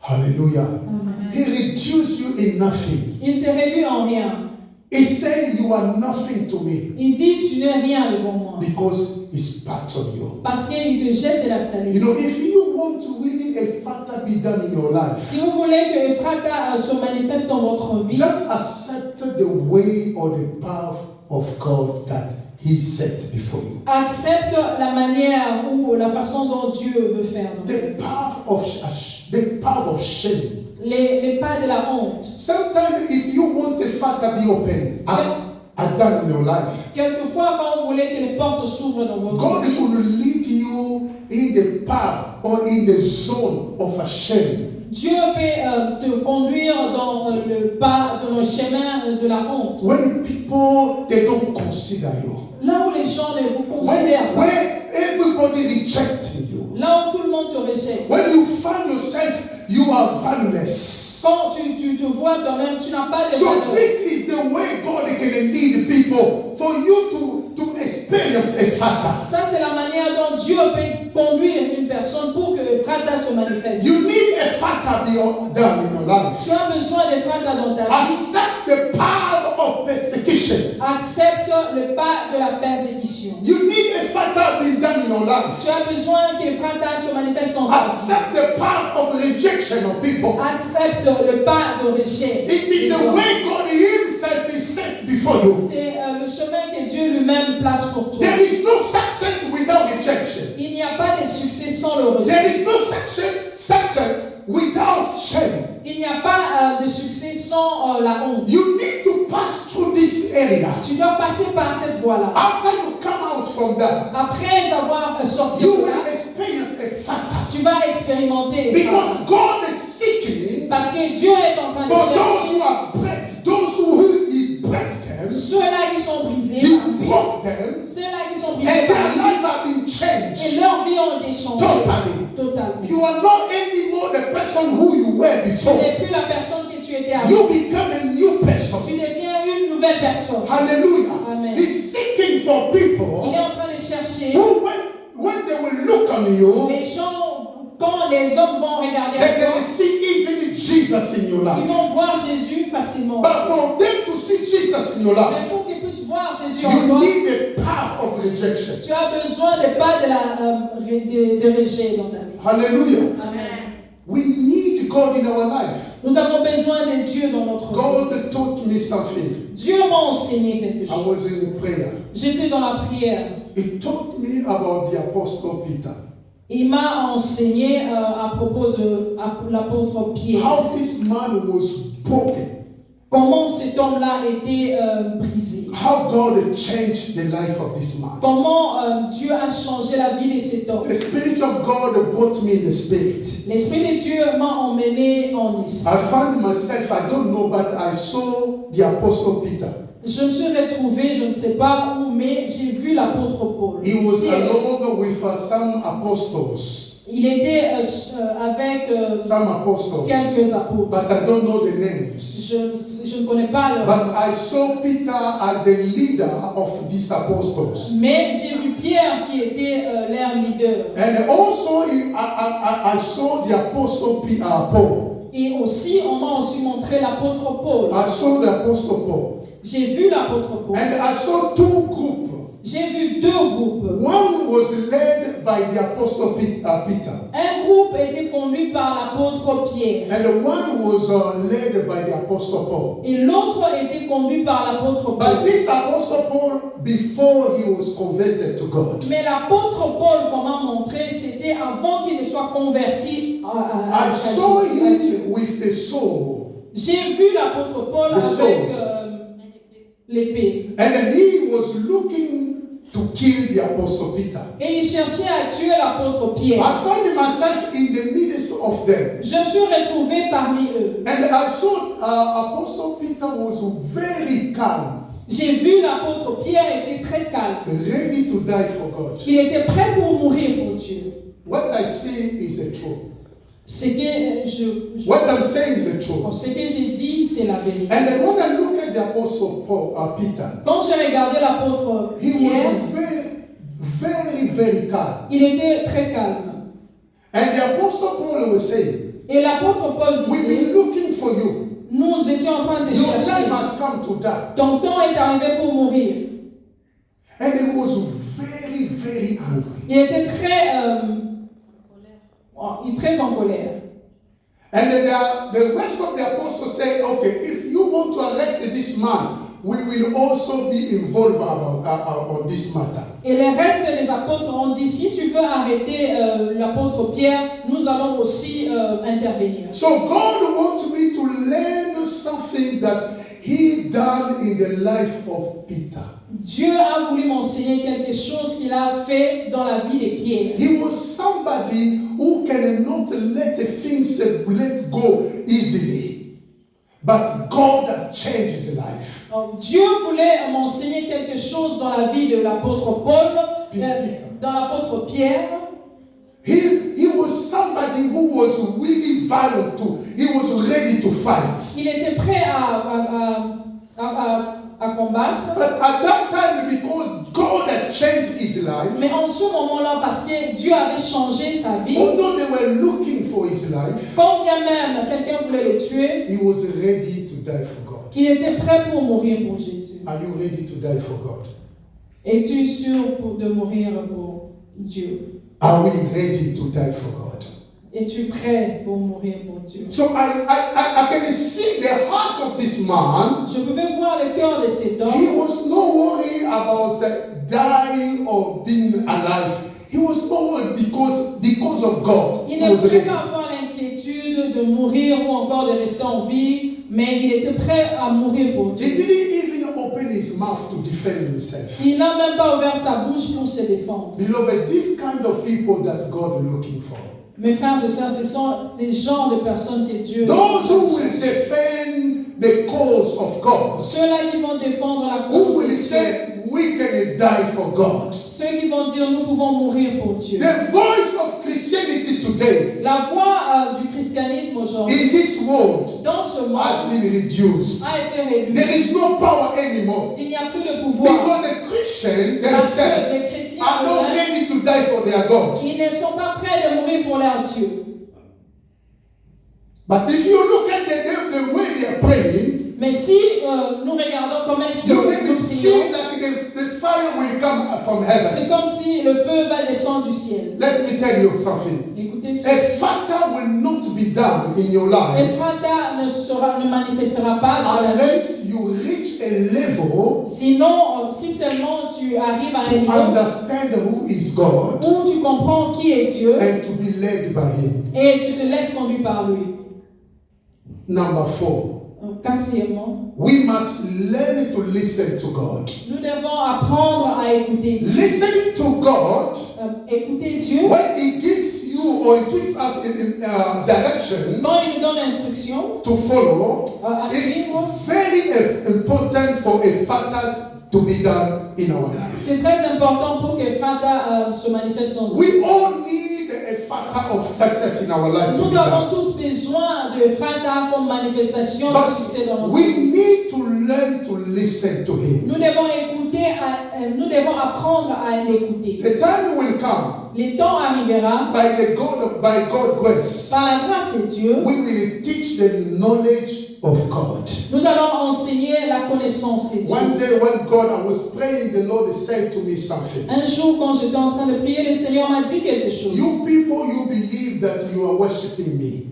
Hallelujah. Amen. He reduces you in nothing. Il te réduit en rien. He said you are nothing to me Il dit tu n'es rien devant moi. because he spat on you. Parce qu'il te jette de la You salive. know, if you want to really Ephrata be done in your life, Si vous voulez que Ephrata se manifeste dans votre vie, just accept the way or the path of God that He set before you. accepte la manière ou la façon dont Dieu veut faire. The path of shame. Les pas de la honte. Sometimes, if you want Ephrata be open, done in your life, Quelquefois, quand vous voulez que les portes s'ouvrent dans votre God vie, could lead you in the path or in the zone of a shame. Dieu peut te conduire dans le chemin de la honte. When people, they don't consider you. Là où les gens ne vous considèrent pas. When everybody rejecting you. Là où tout le monde te rejette. When you find yourself, you are valueless. Quand tu te vois toi-même, tu n'as pas de So valeur. this is the way God can lead people for you to experience Ephrata. Ça, c'est la manière dont Dieu peut conduire une personne pour que Ephrata se manifeste. You need Ephrata be done in your life. Tu as besoin d'Ephrata dans ta vie. Accept the path of persecution. Accepte le pas de la persécution. You need Ephrata be done in your life. Tu as besoin qu'Ephrata se manifeste dans ta vie. Accept the path of rejection of people. Accepte le pas de rejet. It is the way God Himself is set before you. C'est le chemin que Dieu lui-même place pour toi. There is no success without rejection. Il n'y a pas de succès sans le There rejet. is no success without shame. Il n'y a pas de succès sans la honte. You need to pass through this area. Tu dois passer par cette voie-là. After you come out from that, Après avoir sorti you de will là, experience a factor. tu vas expérimenter. Because God is seeking Parce que Dieu est en train de for chercher those who are break, those who He break them, ceux-là qui sont brisés, He broke them, ceux-là qui sont and brisés their par lui, life have been et changed leur vie ont été changées totally. totalement. You are not anymore the person who you were Tu before. n'es plus la personne que tu étais avant. You become a new person. Tu deviens une nouvelle personne. Hallelujah. Amen. He's seeking for people Il est en train de chercher who, when they will look on you, les gens, quand les hommes vont regarder that à they toi, will see easily Jesus in your ils life. vont voir Jésus facilement. But for them to see Jesus in your life, Mais pour qu'ils puissent voir Jésus en you toi, need a path of rejection. tu as besoin de pas de rejet dans ta vie. Hallelujah. Amen. We need God in our life. Nous avons besoin de Dieu dans notre vie. God taught me something. Dieu m'a enseigné quelque I chose. was in prayer. J'étais dans la prière. He taught me about the Apostle Peter. Il m'a enseigné à propos de l'apôtre Pierre. How this man was broken. Comment cet homme-là était brisé. How God changed the life of this man. Comment Dieu a changé la vie de cet homme. The Spirit of God brought me the Spirit. L'Esprit de Dieu m'a emmené en esprit. I found myself, I don't know, but I saw the Apostle Peter. Je me suis retrouvé, je ne sais pas où, mais j'ai vu l'apôtre Paul. He was along with some apostles. Il était avec Some apostles. quelques apôtres. But I don't know the names. Je ne connais pas leur nom. But I saw Peter as the leader of these apostles. Mais j'ai vu Pierre qui était leur leader. And also I saw the apostle Paul. Et aussi, on m'a aussi montré l'apôtre Paul. I saw the apostle Paul. J'ai vu l'apôtre Paul. And I saw two groups. J'ai vu deux groupes. One was led by the apostle Peter. Un groupe était conduit par l'apôtre Pierre. And one was led by the apostle Paul. Et l'autre était conduit par l'apôtre Paul. But this apostle Paul, before he was converted to God, Mais l'apôtre Paul, comme m'a montré, c'était avant qu'il ne soit converti à I saw Dieu. him with the sword. J'ai vu l'apôtre Paul The avec l'épée. And he was looking to kill the Apostle Peter. Et il cherchait à tuer l'apôtre Pierre. I found myself in the midst of them. Je me suis retrouvé parmi eux. And I saw Apostle Peter was very calm, J'ai vu l'apôtre Pierre était très calme. ready to die for God. Il était prêt pour mourir pour Dieu. What I say is the truth. Ce que What I'm saying is the truth. ce que j'ai dit, c'est la vérité. And then when I look at the Apostle Peter, Quand j'ai regardé l'apôtre he Pierre, was very calm. il était très calme. And the Apostle Paul was saying, Et l'apôtre Paul we've disait, been looking for you. nous étions en train de Your chercher. time has come to die. Ton temps est arrivé pour mourir. And he was very angry. Il était très en colère. And then the rest of the apostles say, okay, if you want to arrest this man, we will also be involved on this matter. Et les restes des apôtres ont dit, si tu veux arrêter l'apôtre Pierre, nous allons aussi intervenir. So God wants me to learn something that he done in the life of Peter. Dieu a voulu m'enseigner quelque chose qu'il a fait dans la vie de Pierre. He was somebody who cannot let things let go easily. But God changed his life. Donc, Dieu voulait m'enseigner quelque chose dans la vie de l'apôtre Paul, dans l'apôtre Pierre. He was somebody who was really violent too. He was ready to fight. Il était prêt à combattre. But at that time, because God had changed his life, Mais en ce moment-là, parce que Dieu avait changé sa vie, although they were looking for his life, quand bien même quelqu'un voulait le tuer, he was ready to die for God. il était prêt pour mourir pour Jésus. Are you ready to die for God? Es-tu sûr de mourir pour Dieu? Are we ready to die for God? Es-tu prêt pour mourir pour Dieu? So I can see the heart of this man. Je pouvais voir le cœur de cet He homme. was not worried about dying or being alive. He was not worried because of God. Il He ne was pouvait ready. pas avoir l'inquiétude de mourir ou encore de rester en vie, mais il était prêt à mourir pour He Dieu. didn't even open his mouth to defend himself. Il n'a même pas ouvert sa bouche pour se défendre. Beloved, this kind of people that God is looking for. Mes frères et sœurs, ce sont des genres de personnes que Dieu Those who will cherche. defend the cause of God. Ceux-là qui vont défendre la Who cause de will Dieu. say, we can die for God. Ceux qui vont dire, nous pouvons mourir pour Dieu. The voice of Christianity today La voix du christianisme aujourd'hui, in this world dans ce has monde, been reduced. a été There réduite. is no power anymore. Il n'y a plus de pouvoir. Because the Christians Parce que themselves les chrétiens are not eux-mêmes, ready to die for their God. ils ne sont pas prêts de mourir pour leur Dieu. But if you look at the way they are praying, Mais si nous regardons comment est-ce que you nous can see prions, that the fire will come from heaven. c'est comme si le feu va descendre du ciel. Let me tell you something. Écoutez, Ephrata will not be done in your life Ephrata ne manifestera pas dans la vie. unless you reach a level Sinon, si seulement tu arrives à un to niveau understand who is God où tu comprends qui est Dieu and to be led by Him. et tu te laisses conduire par lui. Number 4, Donc, quatrièmement, we must learn to listen to God. nous devons apprendre à écouter Dieu. Listening to God, Écouter Dieu, when He gives you or He gives us direction quand il nous donne l'instruction to follow, à is suivre, very important for a father to be done in our life. c'est très important pour que Ephrata se manifeste en nous. We all need a factor of success in our life to be Nous done. avons tous besoin de Ephrata comme manifestation de succès dans notre vie. We need to learn to listen to Him. Nous devons écouter, nous devons apprendre à l'écouter. The time will come Le temps arrivera, by God's grace. par la grâce de Dieu, We will teach the knowledge of God. nous allons enseigner la connaissance de Dieu. One day when I was praying, the Lord said to me something. Un jour, quand j'étais en train de prier, le Seigneur m'a dit quelque chose. You people, you believe that you are worshiping me.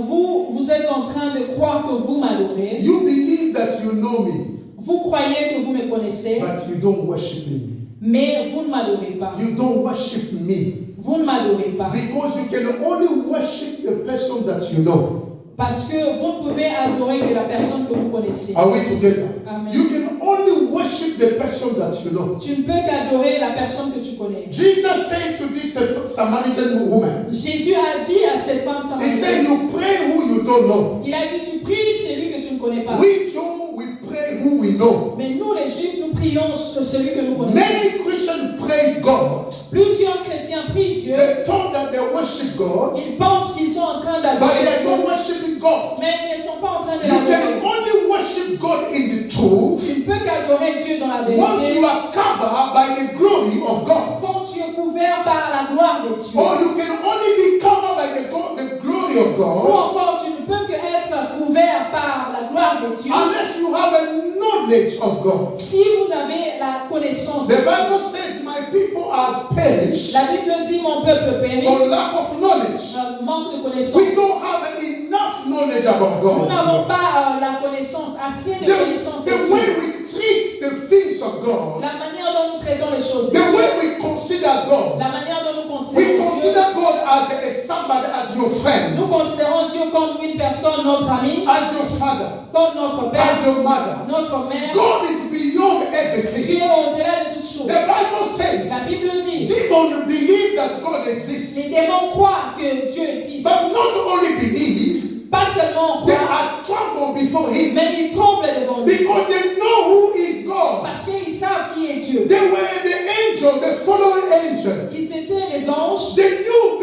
Vous êtes en train de croire que vous m'adorez. You believe that you know me, Vous croyez que vous me connaissez, but you don't worship me. mais vous ne m'adorez pas. You don't worship me Vous ne m'adorez pas. because you can only worship the person that you know. Parce que vous ne pouvez adorer que la personne que vous connaissez. Are we together? Amen. You can only worship the person that you know. Tu ne peux qu'adorer la personne que tu connais. Jesus said to this Samaritan woman, Jésus a dit à cette femme he said, samaritaine, you pray who you don't know. il a dit, tu pries celui que tu ne connais pas. We Jews, we pray who we know. Mais nous, les Juifs, nous prions celui que nous connaissons. Many Christians pray God. Plusieurs chrétiens prient Dieu. They thought that they worship God, Ils pensent qu'ils sont en train but they d'adorer are not Dieu, worshiping God. mais ils ne sont pas en train de You can l'adorer. only worship God in the truth Tu ne peux qu'adorer Dieu dans la once vérité you are covered by the glory of God. quand tu es couvert par la gloire de Dieu. Or you can only be covered by the glory of Ou God encore, tu ne peux qu'être couvert par la gloire de Dieu unless you have a knowledge of God. si vous avez la connaissance de The Dieu. Bible says, my people are perished La Bible dit, mon peuple périt, for lack of knowledge. manque de connaissance. We don't have enough knowledge about Nous n'avons God. pas la connaissance, assez de connaissance de The way Dieu. we treat the things of God, La manière dont nous traitons les choses de the Dieu, way we consider God, la manière dont nous we considérons Dieu. consider God as somebody, as your friend, Nous considérons Dieu comme une personne, notre ami, as your father, comme notre as père, your mother. notre mère. God is beyond Dieu everything. est au-delà de toutes choses. The Bible says, La Bible dit, demons believe that God exists, les démons croient que Dieu existe. but not only believe, Pas seulement they croient, are trembled before Him mais ils tremblent devant lui. because they know who is God. Parce qu'ils savent qui est Dieu. They were the angel, the following angel. Ils étaient les anges. They know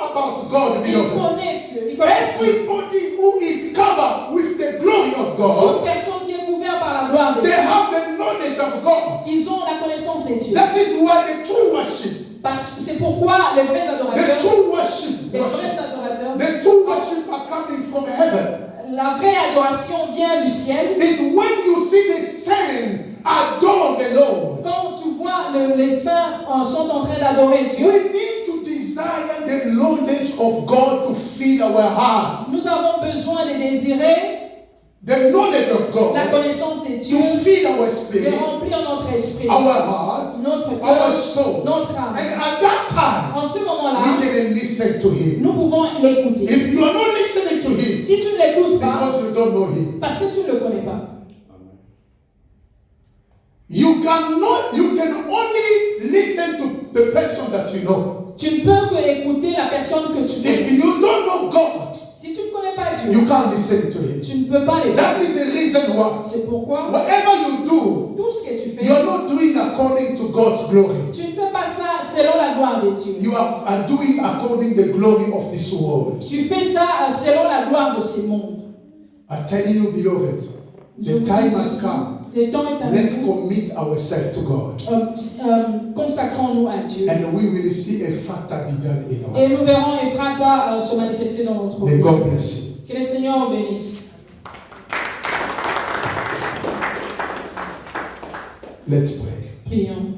about God, Ils beloved. connaissent Dieu. Ils connaissent Dieu. Everybody who is covered with the glory of Toute God, personne qui est couverte par la gloire de they Dieu, have the knowledge of God. ils ont la connaissance de Dieu. That is why the true worship, Parce que c'est pourquoi les vrais the adorateurs, true worship, les vrais adorateurs, the true worship are coming from heaven. la vraie adoration vient du ciel. Is when you see the saints adore the Lord. Quand tu vois les saints sont en train d'adorer Dieu, We need to desire the knowledge of God to fill our hearts. nous avons besoin de désirer The knowledge of God la connaissance de Dieu, to fill our de spirit, remplir notre esprit, our heart, notre our cœur, soul. notre âme. And at that time, En ce we moment-là, can listen to Him. nous pouvons l'écouter. If you are not listening to Him Si tu ne l'écoutes pas, because you don't know Him, parce que tu ne le connais pas, you can only listen to the person that you know. tu ne peux que écouter la personne que tu If connais. you don't know God, Si tu ne connais pas Dieu, you can't listen to Him. tu ne peux pas l'écouter. That is the reason why. C'est pourquoi Whatever you do, tout ce que tu fais, you are not doing according to God's glory. tu ne fais pas ça selon la gloire de Dieu. You are doing according to the glory of this world. Tu fais ça selon la gloire de ce monde. I tell you, beloved, Je the vous time dis has ceci, come. le temps est Let's arrivé. commit ourselves to God. Consacrons-nous à Dieu. And we will see a factor be done in our Et life. nous verrons Ephrata se manifester dans notre May vie. God bless you. Que le Seigneur vous bénisse. Let's pray. Prions.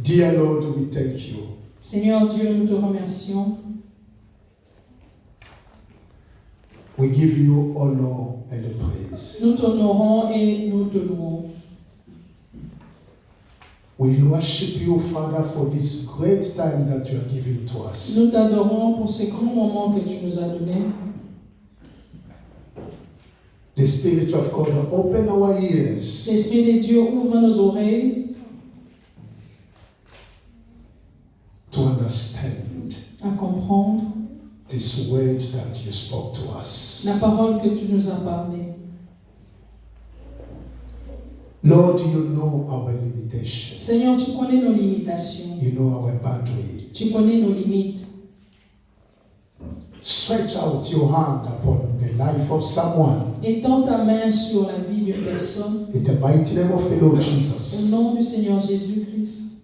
Dear Lord, we thank you. Seigneur Dieu, nous te remercions. We give you honor and praise. Nous t'honorons et nous te louons. We worship you, Father, for this great time that you are giving to us. Nous t'adorons pour ces grands moments que tu nous as donnés. The Spirit of God, open our ears L'Esprit de Dieu ouvre nos oreilles to understand à comprendre this word that you spoke to us. la parole que tu nous as parlé. Lord, you know our limitations. Seigneur, tu connais nos limitations. You know our boundary. Tu connais nos limites. Stretch out your hand upon the life of someone. Étends ta main sur la vie d'une personne. In the mighty name of the Lord Au Jesus. nom du Seigneur Jésus-Christ.